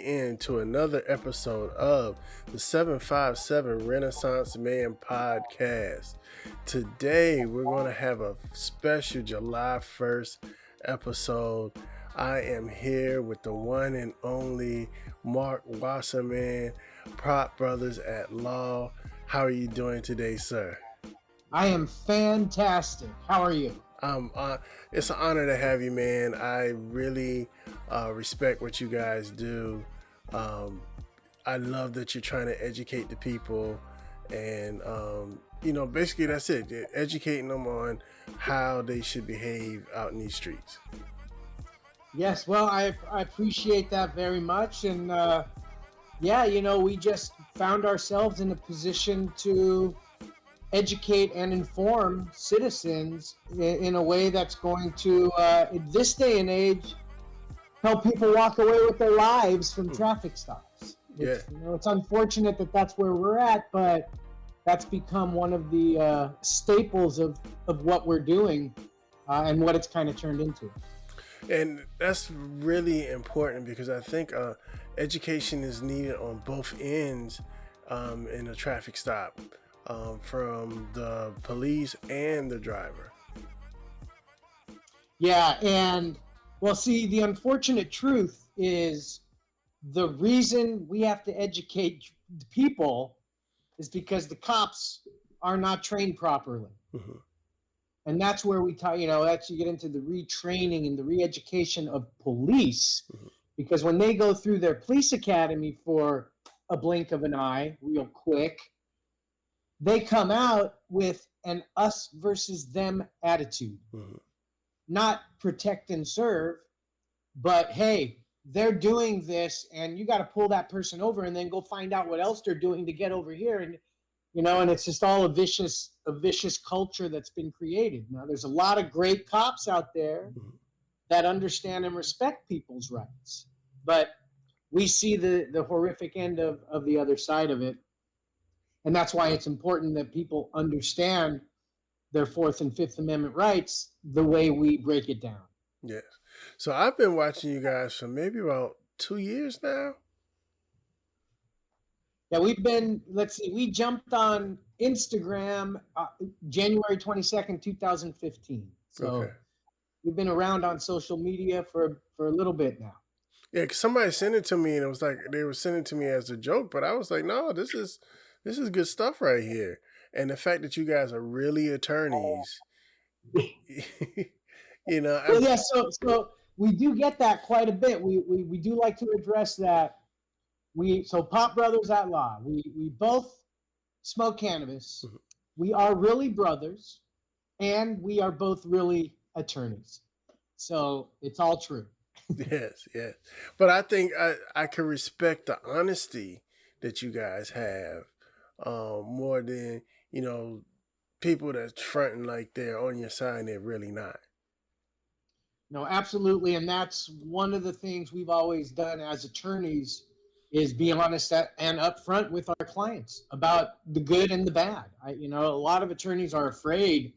Into another episode of the 757 Renaissance Man podcast. Today we're going to have a special July 1st episode. I am here with the one and only Marc Wasserman, Prop Brothers at Law. How are you doing today, sir? I am fantastic. How are you? It's an honor to have you, man. I really respect what you guys do. I love that you're trying to educate the people, and basically that's it. You're educating them on how they should behave out in these streets. Yes, well, I appreciate that very much, and we just found ourselves in a position to educate and inform citizens in a way that's going to, in this day and age, help people walk away with their lives from traffic stops. It's unfortunate that that's where we're at, but that's become one of the staples of what we're doing and what it's kind of turned into. And that's really important because I think education is needed on both ends in a traffic stop, from the police and the driver. Yeah, and well, see, the unfortunate truth is the reason we have to educate the people is because the cops are not trained properly. Mm-hmm. And that's where we talk, that's you get into the retraining and the re-education of police, mm-hmm. because when they go through their police academy for a blink of an eye, real quick, they come out with an us versus them attitude. Mm-hmm. Not protect and serve, but hey, they're doing this and you got to pull that person over and then go find out what else they're doing to get over here. And, and it's just all a vicious culture that's been created. Now, there's a lot of great cops out there that understand and respect people's rights, but we see the horrific end of the other side of it. And that's why it's important that people understand their Fourth and Fifth Amendment rights the way we break it down. Yes. So I've been watching you guys for maybe about 2 years now. Yeah, we jumped on Instagram January 22nd, 2015. So okay. We've been around on social media for a little bit now. Yeah, because somebody sent it to me and it was like they were sending it to me as a joke, but I was like, no, this is good stuff right here. And the fact that you guys are really attorneys, Well, yeah, so we do get that quite a bit. We do like to address that. So Pop Brothers at Law, we both smoke cannabis. Mm-hmm. We are really brothers, and we are both really attorneys. So it's all true. Yes. But I think I can respect the honesty that you guys have more than, people that's fronting like they're on your side and they're really not. No, absolutely. And that's one of the things we've always done as attorneys is be honest and upfront with our clients about the good and the bad. A lot of attorneys are afraid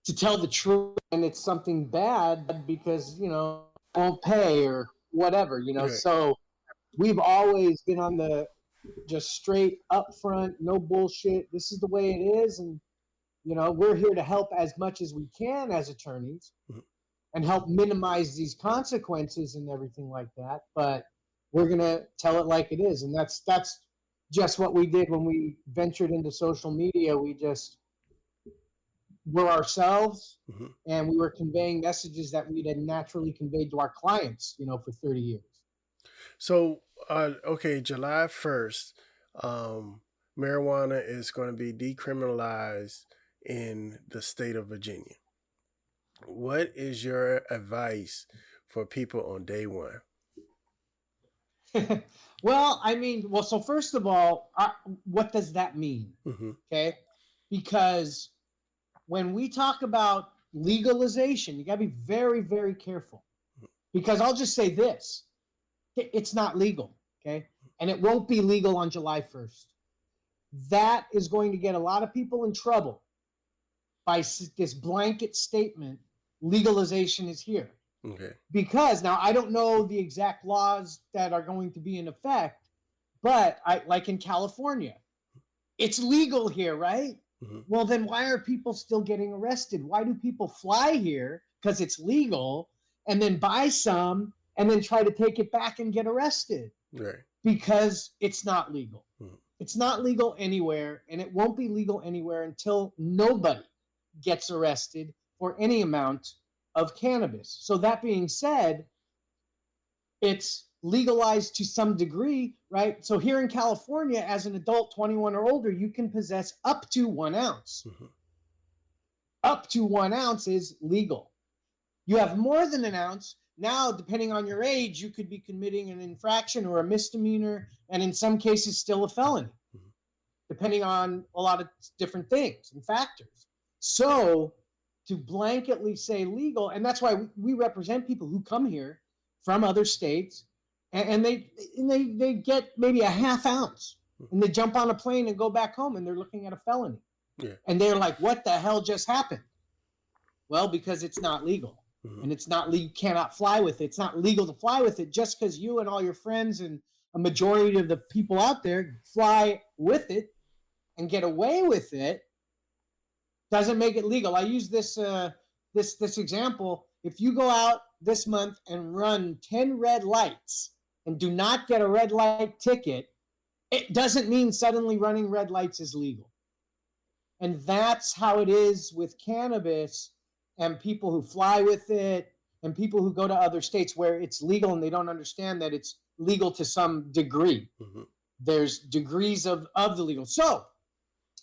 to tell the truth and it's something bad because, won't pay or whatever, Right. So we've always been on the just straight upfront, no bullshit. This is the way it is. And, we're here to help as much as we can as attorneys. Mm-hmm. And help minimize these consequences and everything like that. But we're going to tell it like it is. And that's just what we did when we ventured into social media. We just were ourselves, mm-hmm. and we were conveying messages that we had naturally conveyed to our clients, for 30 years. So, July 1st, marijuana is going to be decriminalized in the state of Virginia. What is your advice for people on day one? Well, I mean, well, so first of all, what does that mean? Mm-hmm. Okay. Because when we talk about legalization, you got to be very, very careful. Because I'll just say this, it's not legal. Okay. And it won't be legal on July 1st. That is going to get a lot of people in trouble by this blanket statement, legalization is here. Okay. Because now I don't know the exact laws that are going to be in effect, but like in California, it's legal here, right? Mm-hmm. Well, then why are people still getting arrested? Why do people fly here because it's legal and then buy some and then try to take it back and get arrested? Right. Because it's not legal. Mm-hmm. It's not legal anywhere, and it won't be legal anywhere until nobody gets arrested for any amount of cannabis. So that being said, it's legalized to some degree, right? So here in California, as an adult 21 or older, you can possess up to 1 ounce. Mm-hmm. Up to 1 ounce is legal. You have more than an ounce. Now, depending on your age, you could be committing an infraction or a misdemeanor, and in some cases, still a felony, mm-hmm. depending on a lot of different things and factors. So, to blanketly say legal, and that's why we represent people who come here from other states, and they get maybe a half ounce, and they jump on a plane and go back home, and they're looking at a felony. Yeah. And they're like, what the hell just happened? Well, because it's not legal. Mm-hmm. And it's not legal. You cannot fly with it. It's not legal to fly with it just because you and all your friends and a majority of the people out there fly with it and get away with it doesn't make it legal. I use this example. If you go out this month and run 10 red lights and do not get a red light ticket, it doesn't mean suddenly running red lights is legal. And that's how it is with cannabis and people who fly with it and people who go to other states where it's legal and they don't understand that it's legal to some degree. Mm-hmm. There's degrees of the legal. So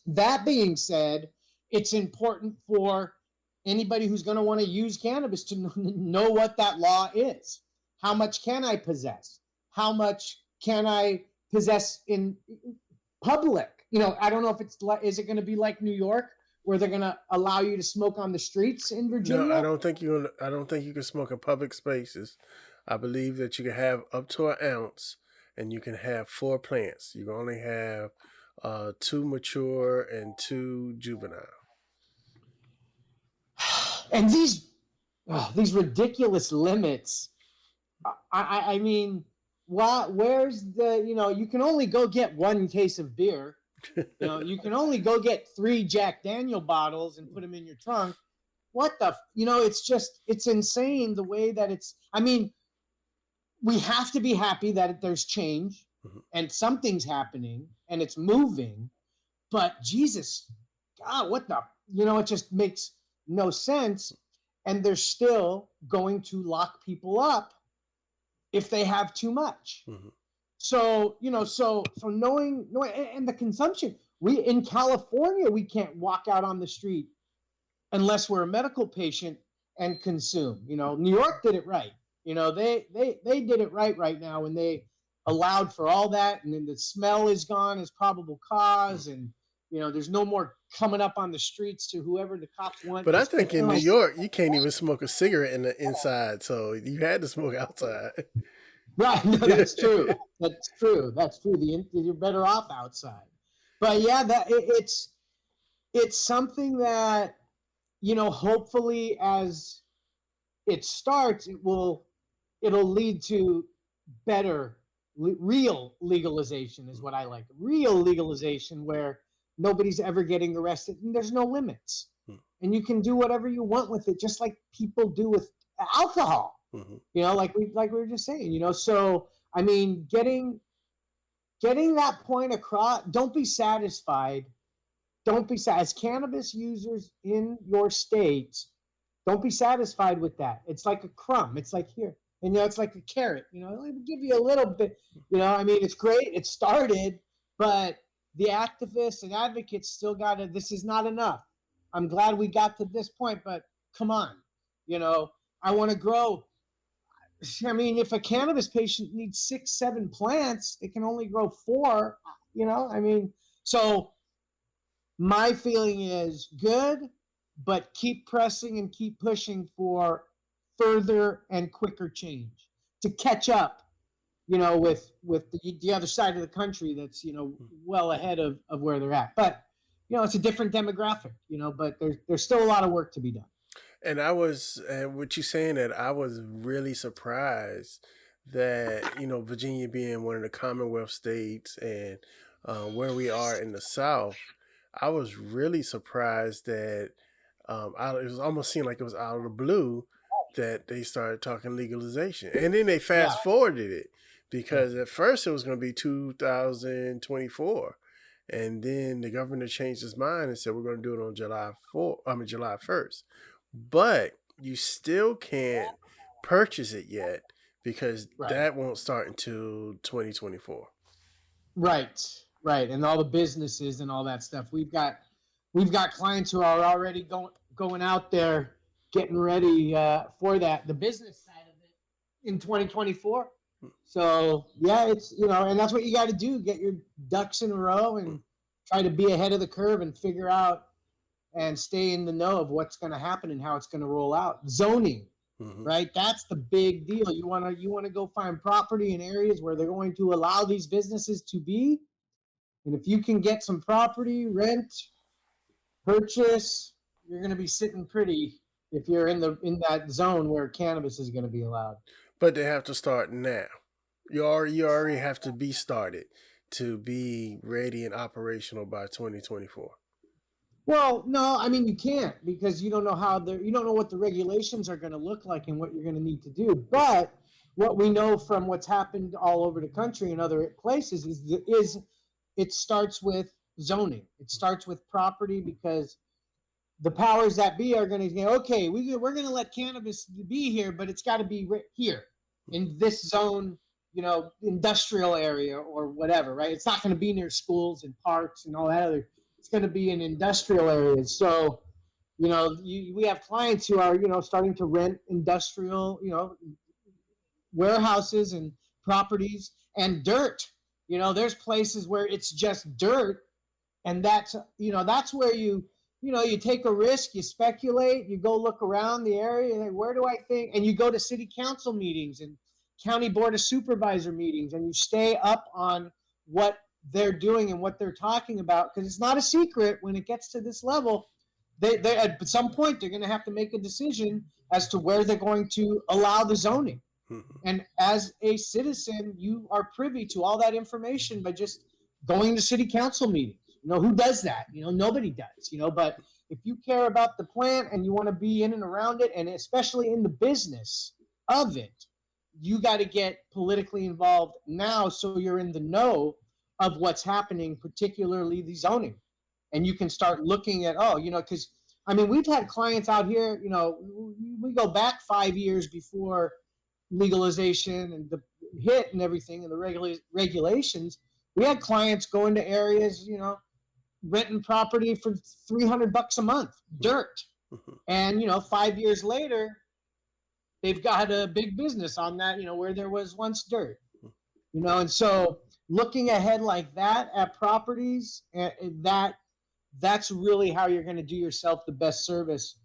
that being said, it's important for anybody who's going to want to use cannabis to know what that law is. How much can I possess? How much can I possess in public? You know, I don't know if is it going to be like New York where they're going to allow you to smoke on the streets in Virginia? No, I don't think you can smoke in public spaces. I believe that you can have up to an ounce, and you can have 4 plants. You can only have 2 mature and 2 juvenile. And these ridiculous limits. I mean, where's the, you can only go get 1 case of beer. You can only go get 3 Jack Daniel bottles and put them in your trunk. What the, it's insane the way that I mean, we have to be happy that there's change mm-hmm. and something's happening and it's moving, but Jesus, God, what the, it just makes no sense. And they're still going to lock people up if they have too much. Mm-hmm. So, so knowing, and the consumption, in California, we can't walk out on the street unless we're a medical patient and consume. New York did it right. They did it right now, and they allowed for all that. And then the smell is gone as probable cause. And, there's no more coming up on the streets to whoever the cops want. But I think in New York, you can't even smoke a cigarette in the inside. So you had to smoke outside. Right. No, that's true. That's true. You're better off outside. But yeah, it's something that, hopefully as it starts, it'll lead to better, real legalization is what I like. Real legalization where nobody's ever getting arrested and there's no limits. And you can do whatever you want with it, just like people do with alcohol. Mm-hmm. Like we were just saying, so I mean, getting that point across, don't be satisfied. As cannabis users in your states, don't be satisfied with that. It's like a crumb. It's like here, and it's like a carrot. Let me give you a little bit. I mean, it's great. It started, but the activists and advocates still got to. This is not enough. I'm glad we got to this point, but come on, I want to grow I mean, if a cannabis patient needs 6, 7 plants, they can only grow 4. I mean, so my feeling is good, but keep pressing and keep pushing for further and quicker change to catch up, with the other side of the country that's, well ahead of where they're at. But, it's a different demographic, but there's still a lot of work to be done. And what you saying that I was really surprised that, Virginia being one of the Commonwealth states and where we are in the South, I was really surprised that it was almost seemed like it was out of the blue that they started talking legalization. And then they Yeah. fast forwarded it because at first it was going to be 2024. And then the governor changed his mind and said we're going to do it on July 1st. But you still can't purchase it yet because Right. that won't start until 2024. Right. And all the businesses and all that stuff. We've got clients who are already going out there getting ready for that. The business side of it in 2024. So yeah, it's and that's what you got to do. Get your ducks in a row and try to be ahead of the curve and figure out and stay in the know of what's going to happen and how it's going to roll out. Zoning, right? That's the big deal. You want to go find property in areas where they're going to allow these businesses to be. And if you can get some property, rent, purchase, you're going to be sitting pretty if you're in that zone where cannabis is going to be allowed. But they have to start now. You already have to be started to be ready and operational by 2024. Well, no, I mean you can't because you don't know you don't know what the regulations are going to look like and what you're going to need to do. But what we know from what's happened all over the country and other places is it starts with zoning. It starts with property because the powers that be are going to say, okay, we're going to let cannabis be here, but it's got to be here in this zone, industrial area or whatever, right? It's not going to be near schools and parks and all that other. It's going to be in industrial areas. So, we have clients who are, starting to rent industrial, warehouses and properties and dirt. There's places where it's just dirt, and that's where you take a risk, you speculate, you go look around the area, and where do I think? And you go to city council meetings and county board of supervisor meetings, and you stay up on what they're doing and what they're talking about, because it's not a secret when it gets to this level. They at some point they're going to have to make a decision as to where they're going to allow the zoning. And as a citizen, you are privy to all that information by just going to city council meetings. Who does that? Nobody does. But if you care about the plant and you want to be in and around it, and especially in the business of it, you got to get politically involved now so you're in the know of what's happening, particularly the zoning. And you can start looking at, because, we've had clients out here, we go back 5 years before legalization and the hit and everything and the regulations. We had clients go into areas, renting property for $300 a month, dirt. And, 5 years later, they've got a big business on that, where there was once dirt, and so looking ahead like that at properties, that's really how you're going to do yourself the best service.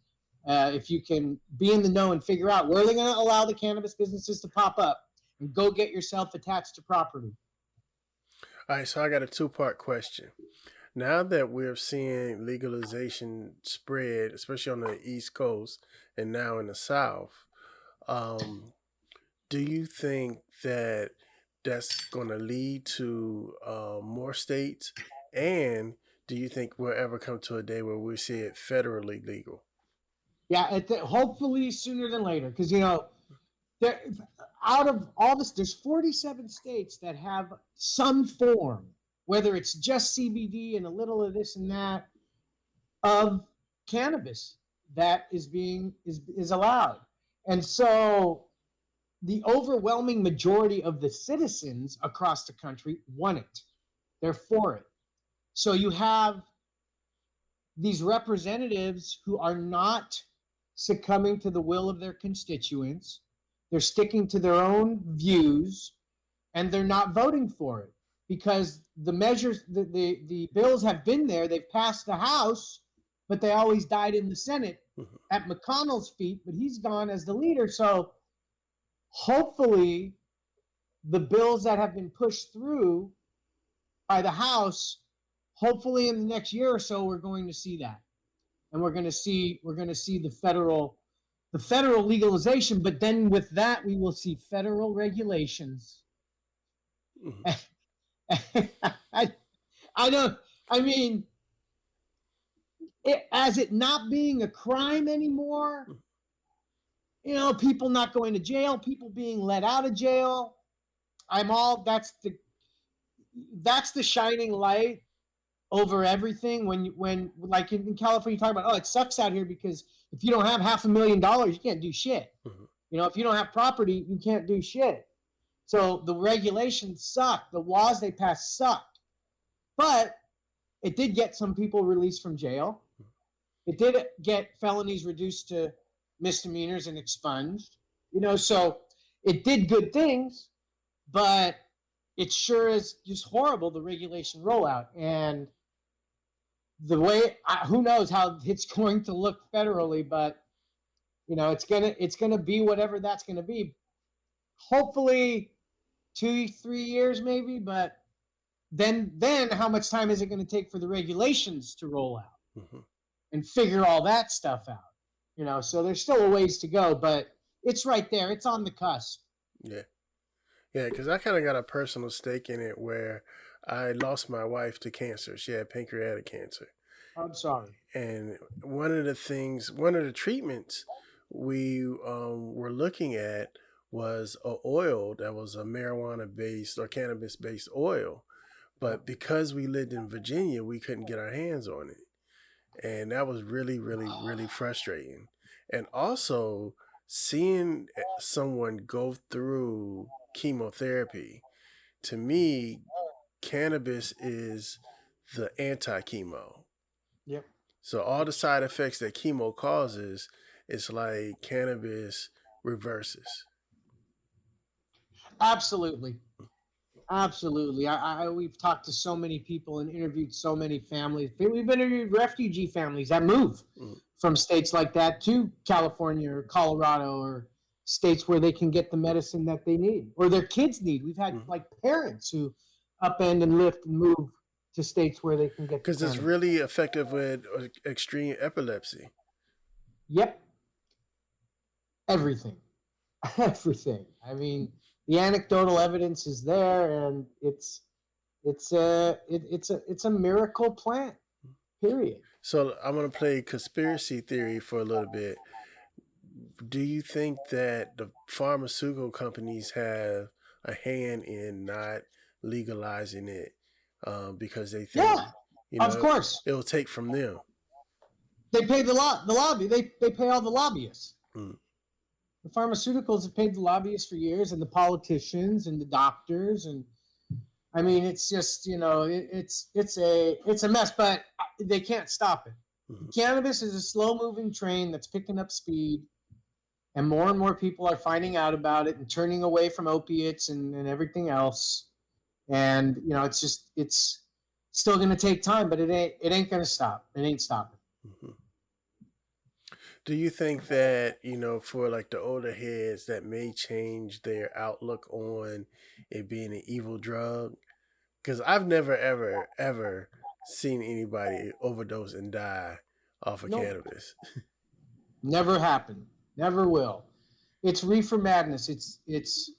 If you can be in the know and figure out where they're going to allow the cannabis businesses to pop up and go get yourself attached to property. All right, so I got a 2-part question. Now that we're seeing legalization spread, especially on the East Coast and now in the South, do you think that that's going to lead to more states? And do you think we'll ever come to a day where we see it federally legal? Yeah, hopefully sooner than later, because out of all this, there's 47 states that have some form, whether it's just CBD and a little of this and that, of cannabis that is allowed. And so the overwhelming majority of the citizens across the country want it. They're for it. So you have these representatives who are not succumbing to the will of their constituents, they're sticking to their own views, and they're not voting for it because the measures, the bills have been there. They've passed the House, but they always died in the Senate at McConnell's feet. But he's gone as the leader, so hopefully, the bills that have been pushed through by the House, hopefully in the next year or so, we're going to see that, and we're going to see the federal legalization. But then with that, we will see federal regulations. I don't. I mean, as it not being a crime anymore. People not going to jail, people being let out of jail. That's the shining light over everything. When like in California, you talk about, it sucks out here because if you don't have $500,000, you can't do shit. If you don't have property, you can't do shit. So the regulations suck. The laws they passed sucked. But it did get some people released from jail. It did get felonies reduced to misdemeanors and expunged. So it did good things, but it sure is just horrible, the regulation rollout. And the way, who knows how it's going to look federally, but it's gonna be whatever that's gonna be. Hopefully 2-3 years maybe, but then how much time is it going to take for the regulations to roll out and figure all that stuff out? So there's still a ways to go, but it's right there. It's on the cusp. Yeah, because I kind of got a personal stake in it where I lost my wife to cancer. She had pancreatic cancer. I'm sorry. And one of the treatments we were looking at was an oil that was a marijuana-based or cannabis-based oil. But because we lived in Virginia, we couldn't get our hands on it. And that was really, really, really frustrating. And also, seeing someone go through chemotherapy, to me, cannabis is the anti-chemo. Yep. So all the side effects that chemo causes, it's like cannabis reverses. Absolutely. We've talked to so many people and interviewed so many families. We've interviewed refugee families that move from states like that to California or Colorado or states where they can get the medicine that they need or their kids need. We've had like parents who upend and lift and move to states where they can get, because it's really effective with extreme epilepsy. Yep. Everything. I mean, the anecdotal evidence is there, and it's a miracle plant. Period. So I'm gonna play conspiracy theory for a little bit. Do you think that the pharmaceutical companies have a hand in not legalizing it because they think, of course, it'll take from them? They pay the lobby. They pay all the lobbyists. The pharmaceuticals have paid the lobbyists for years, and the politicians and the doctors, and I mean, it's just it's a mess. But they can't stop it. Cannabis is a slow-moving train that's picking up speed, and more people are finding out about it and turning away from opiates and everything else. And it's still going to take time, but it ain't going to stop. It ain't stopping. Do you think that, for like the older heads, that may change their outlook on it being an evil drug? Because I've never, ever, ever seen anybody overdose and die off of cannabis. Never happened. Never will. It's reefer madness. It's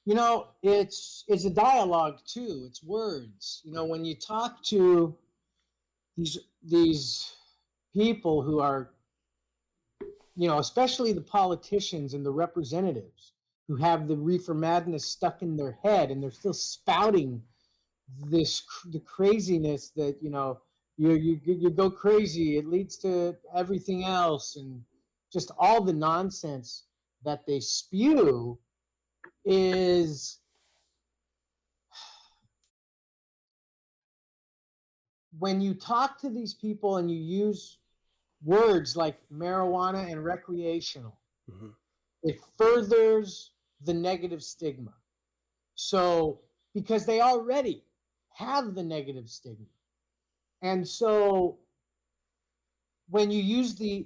a dialogue too. It's words. When you talk to these people who are, especially the politicians and the representatives who have the reefer madness stuck in their head, and they're still spouting the craziness that you go crazy, it leads to everything else, and just all the nonsense that they spew is when you talk to these people and you use words like marijuana and recreational, it furthers the negative stigma. So, because they already have the negative stigma. And so when you use the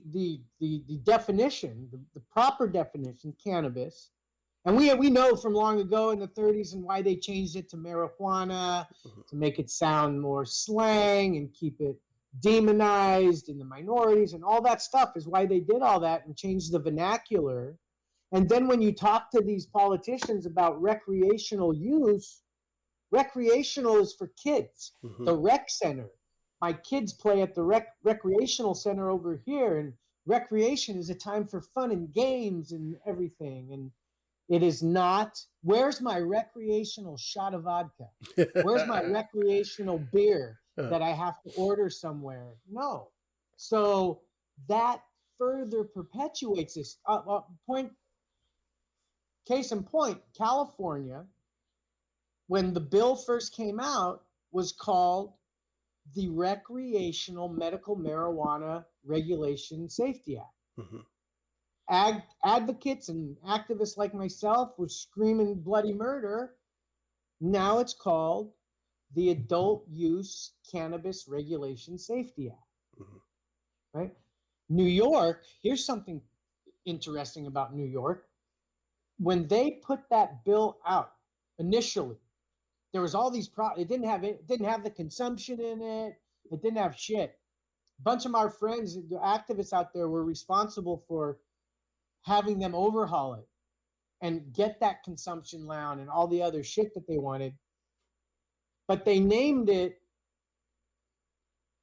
definition, the proper definition, cannabis, and we know from long ago in the 30s and why they changed it to marijuana to make it sound more slang and keep it demonized in the minorities and all that stuff is why they did all that and changed the vernacular. And then when you talk to these politicians about recreational use, recreational is for kids. Mm-hmm. The rec center. My kids play at the recreational center over here, and recreation is a time for fun and games and everything. And it is not. Where's my recreational shot of vodka? Where's my recreational beer that I have to order somewhere? No. So that further perpetuates this. Case in point, California, when the bill first came out, was called the Recreational Medical Marijuana Regulation Safety Act. Mm-hmm. Advocates and activists like myself were screaming bloody murder. Now it's called the Adult Use Cannabis Regulation Safety Act. Mm-hmm. Right? New York, here's something interesting about New York. When they put that bill out initially, there was all these it didn't have the consumption in it. It didn't have shit. A bunch of our friends, the activists out there, were responsible for having them overhaul it and get that consumption down and all the other shit that they wanted. But they named it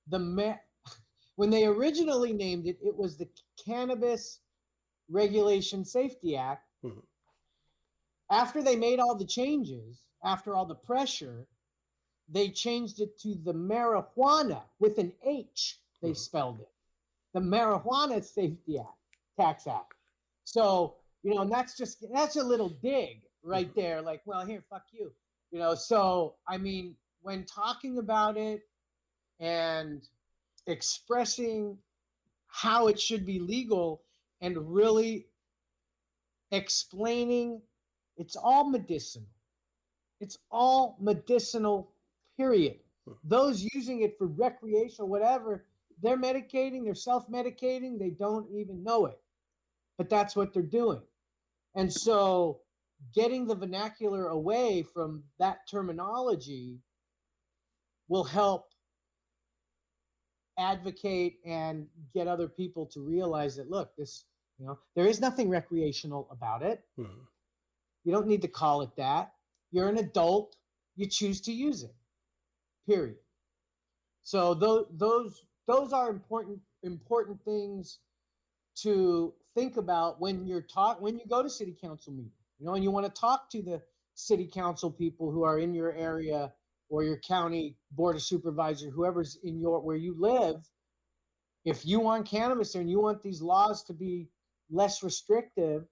when they originally named it, it was the Cannabis Regulation Safety Act. Mm-hmm. After they made all the changes, after all the pressure, they changed it to the marijuana with an H. They spelled it. The Marijuana Safety Act, Tax Act. So, and that's a little dig right there. Like, well, here, fuck you. So, I mean, when talking about it and expressing how it should be legal and really explaining it's all medicinal. It's all medicinal, period. Those using it for recreational, whatever, they're medicating, they're self-medicating, they don't even know it. But that's what they're doing. And so getting the vernacular away from that terminology will help advocate and get other people to realize that, look, this, there is nothing recreational about it. Mm-hmm. You don't need to call it that. You're an adult. You choose to use it. Period. So those are important things to think about when you go to city council meeting. And you want to talk to the city council people who are in your area or your county board of supervisor, whoever's in where you live. If you want cannabis and you want these laws to be less restrictive,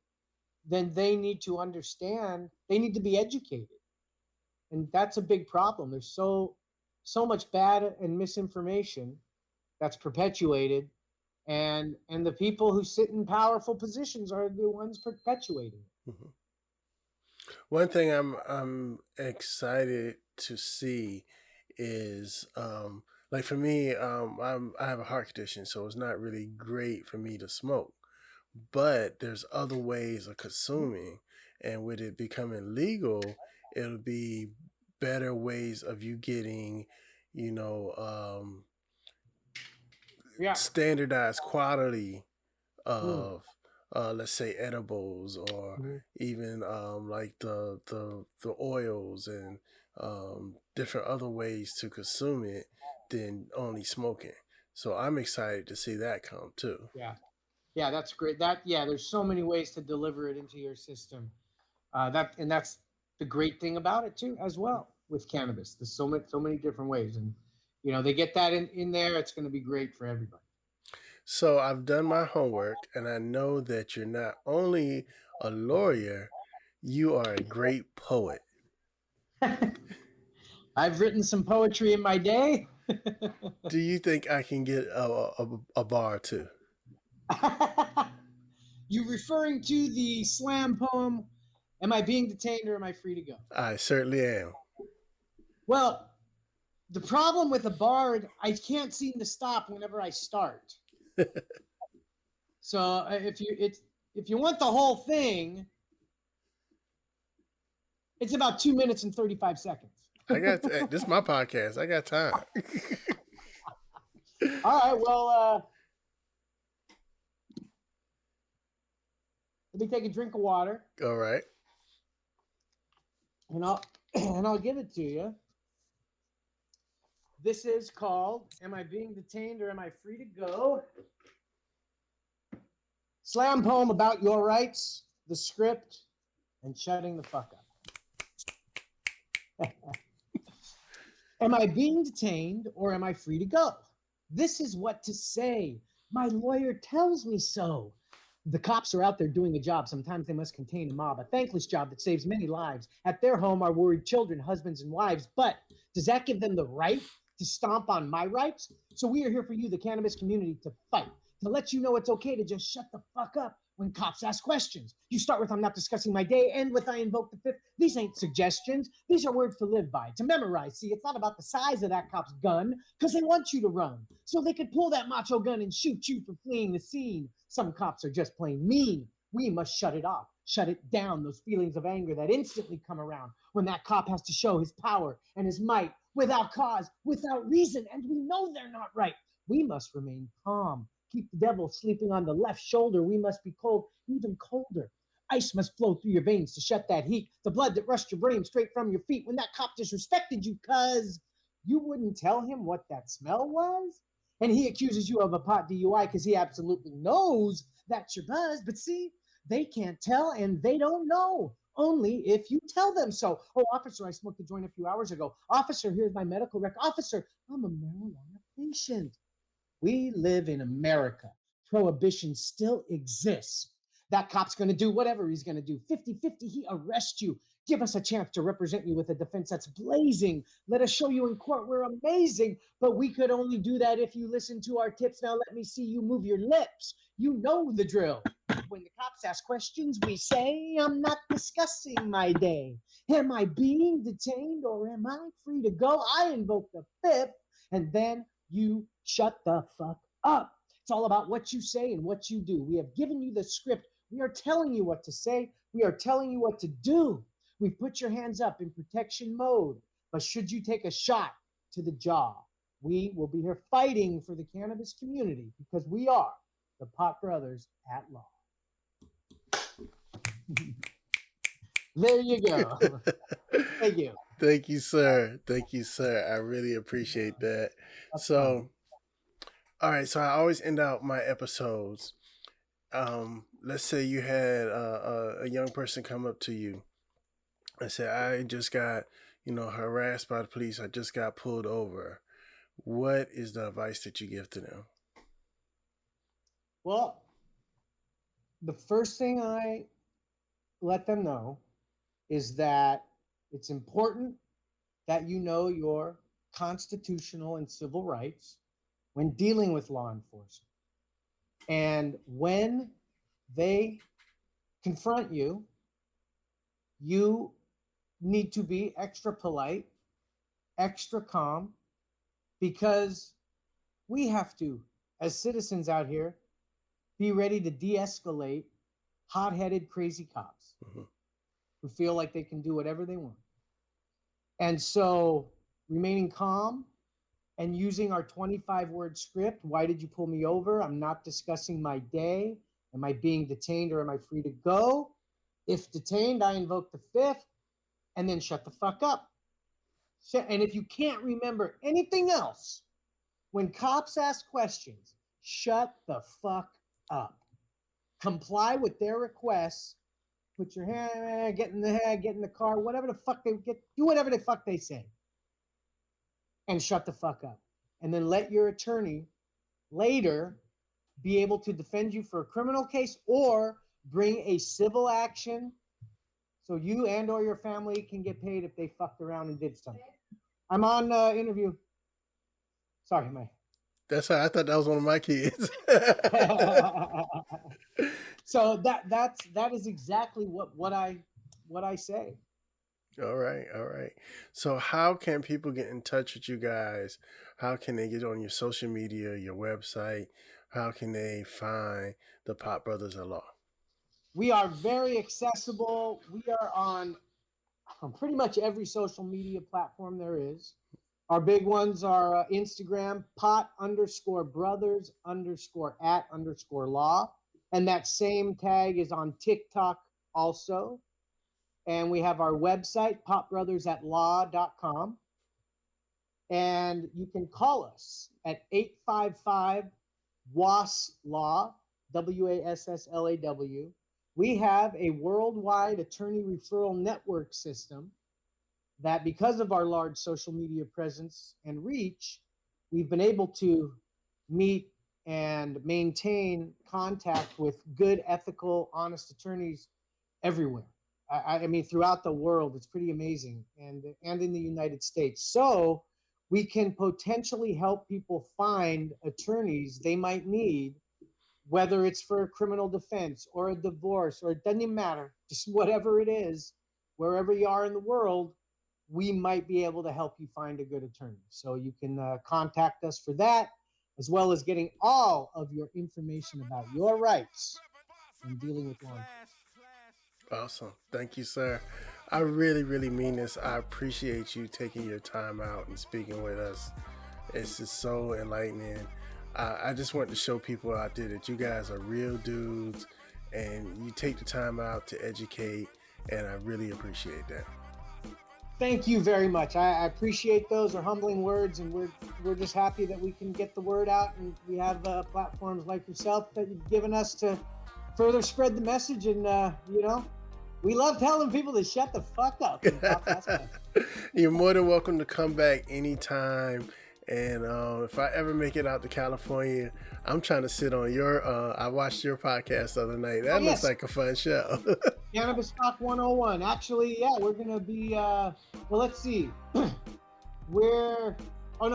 then they need to understand, they need to be educated. And that's a big problem. There's so much bad and misinformation that's perpetuated, and the people who sit in powerful positions are the ones perpetuating it. Mm-hmm. One thing I'm excited to see is like for me, I have a heart condition, so it's not really great for me to smoke. But there's other ways of consuming, and with it becoming legal, it'll be better ways of you getting, standardized quality of, let's say, edibles or even like the oils and different other ways to consume it than only smoking. So I'm excited to see that come too. Yeah, that's great. There's so many ways to deliver it into your system. That's the great thing about it too, as well with cannabis. There's so many different ways, and they get that in there. It's going to be great for everybody. So I've done my homework, and I know that you're not only a lawyer, you are a great poet. I've written some poetry in my day. Do you think I can get a bar too? You referring to the slam poem Am I being detained or am I free to go? I certainly am. Well, the problem with a bard, I can't seem to stop whenever I start. So if you want the whole thing, it's about 2 minutes and 35 seconds. This is my podcast. I got time. All right, well, let me take a drink of water. All right. And I'll give it to you. This is called Am I Being Detained or Am I Free to Go? Slam poem about your rights, the script, and shutting the fuck up. Am I being detained or am I free to go? This is what to say. My lawyer tells me so. The cops are out there doing a job. Sometimes they must contain a mob, a thankless job that saves many lives. At their home are worried children, husbands, and wives. But does that give them the right to stomp on my rights? So we are here for you, the cannabis community, to fight, to let you know it's okay to just shut the fuck up when cops ask questions. You start with, I'm not discussing my day, end with, I invoke the fifth. These ain't suggestions. These are words to live by, to memorize. See, it's not about the size of that cop's gun, because they want you to run. So they could pull that macho gun and shoot you for fleeing the scene. Some cops are just plain mean. We must shut it off, shut it down, those feelings of anger that instantly come around when that cop has to show his power and his might without cause, without reason, and we know they're not right. We must remain calm. Keep the devil sleeping on the left shoulder. We must be cold, even colder. Ice must flow through your veins to shut that heat, the blood that rushed your brain straight from your feet when that cop disrespected you, cause you wouldn't tell him what that smell was? And he accuses you of a pot DUI because he absolutely knows that's your buzz. But see, they can't tell and they don't know. Only if you tell them so. Oh, officer, I smoked a joint a few hours ago. Officer, here's my medical record. Officer, I'm a marijuana patient. We live in America. Prohibition still exists. That cop's going to do whatever he's going to do. 50-50, he arrests you. Give us a chance to represent you with a defense that's blazing. Let us show you in court we're amazing. But we could only do that if you listen to our tips. Now let me see you move your lips. You know the drill. When the cops ask questions, we say, I'm not discussing my day. Am I being detained or am I free to go? I invoke the fifth, and then you shut the fuck up. It's all about what you say and what you do. We have given you the script. We are telling you what to say. We are telling you what to do. We've put your hands up in protection mode. But should you take a shot to the jaw, we will be here fighting for the cannabis community because we are the Pot Brothers at law. There you go. Thank you. Thank you, sir. Thank you, sir. I really appreciate that. That's So, fine. all right. So I always end out my episodes. Let's say you had a young person come up to you and say, I just got, harassed by the police. I just got pulled over. What is the advice that you give to them? Well, the first thing I let them know is that it's important that you know your constitutional and civil rights when dealing with law enforcement. And when they confront you, you need to be extra polite, extra calm, because we have to, as citizens out here, be ready to de-escalate hot-headed, crazy cops who feel like they can do whatever they want. And so remaining calm and using our 25-word script, why did you pull me over? I'm not discussing my day. Am I being detained or am I free to go? If detained, I invoke the fifth, and then shut the fuck up. And if you can't remember anything else, when cops ask questions, shut the fuck up. Comply with their requests. Put your hand, get in the car, whatever the fuck they get, do whatever the fuck they say. And shut the fuck up. And then let your attorney later be able to defend you for a criminal case or bring a civil action so you and or your family can get paid if they fucked around and did something. I'm on interview. Sorry, Mike. That's how I thought that was one of my kids. So that is exactly what I what I say. All right, all right. So how can people get in touch with you guys? How can they get on your social media, your website? How can they find the Pot Brothers in Law? We are very accessible. We are on pretty much every social media platform there is. Our big ones are Instagram, pot_brothers_at_law. And that same tag is on TikTok also. And we have our website, potbrothersatlawcom. And you can call us at 855 WASSLAW, WASSLAW. We have a worldwide attorney referral network system that, because of our large social media presence and reach, we've been able to meet and maintain contact with good, ethical, honest attorneys everywhere. I mean, throughout the world, it's pretty amazing, and in the United States. So we can potentially help people find attorneys they might need, whether it's for a criminal defense or a divorce, or it doesn't even matter, just whatever it is, wherever you are in the world, we might be able to help you find a good attorney. So you can contact us for that, as well as getting all of your information about your rights in dealing with law enforcement. Awesome. Thank you, sir. I really, really mean this. I appreciate you taking your time out and speaking with us. It's just so enlightening. I just want to show people out there that you guys are real dudes and you take the time out to educate, and I really appreciate that. Thank you very much. I appreciate those are humbling words, and we're just happy that we can get the word out, and we have platforms like yourself that you've given us to further spread the message. And we love telling people to shut the fuck up. You're more than welcome to come back anytime. And if I ever make it out to California, I'm trying to sit on your, I watched your podcast the other night. That looks like a fun show. Cannabis Talk 101. Actually, yeah, we're going to be, well, let's see.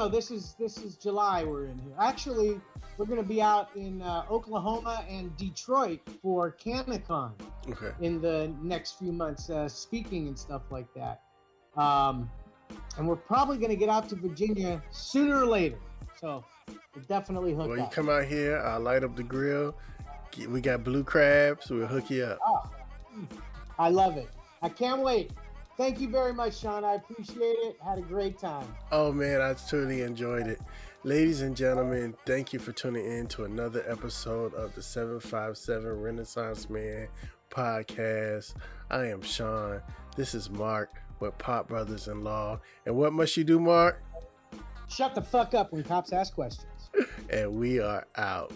This is July we're in here. Actually, we're going to be out in Oklahoma and Detroit for CannaCon in the next few months, speaking and stuff like that. And we're probably going to get out to Virginia sooner or later. So we'll definitely hook up. Well, you come out here, I'll light up the grill. We got blue crabs. We'll hook you up. Oh, I love it. I can't wait. Thank you very much, Sean. I appreciate it. Had a great time. Oh, man, I totally enjoyed it. Ladies and gentlemen, thank you for tuning in to another episode of the 757 Renaissance Man podcast. I am Sean. This is Mark with Pot Brothers in Law. And what must you do, Mark? Shut the fuck up when cops ask questions. And we are out.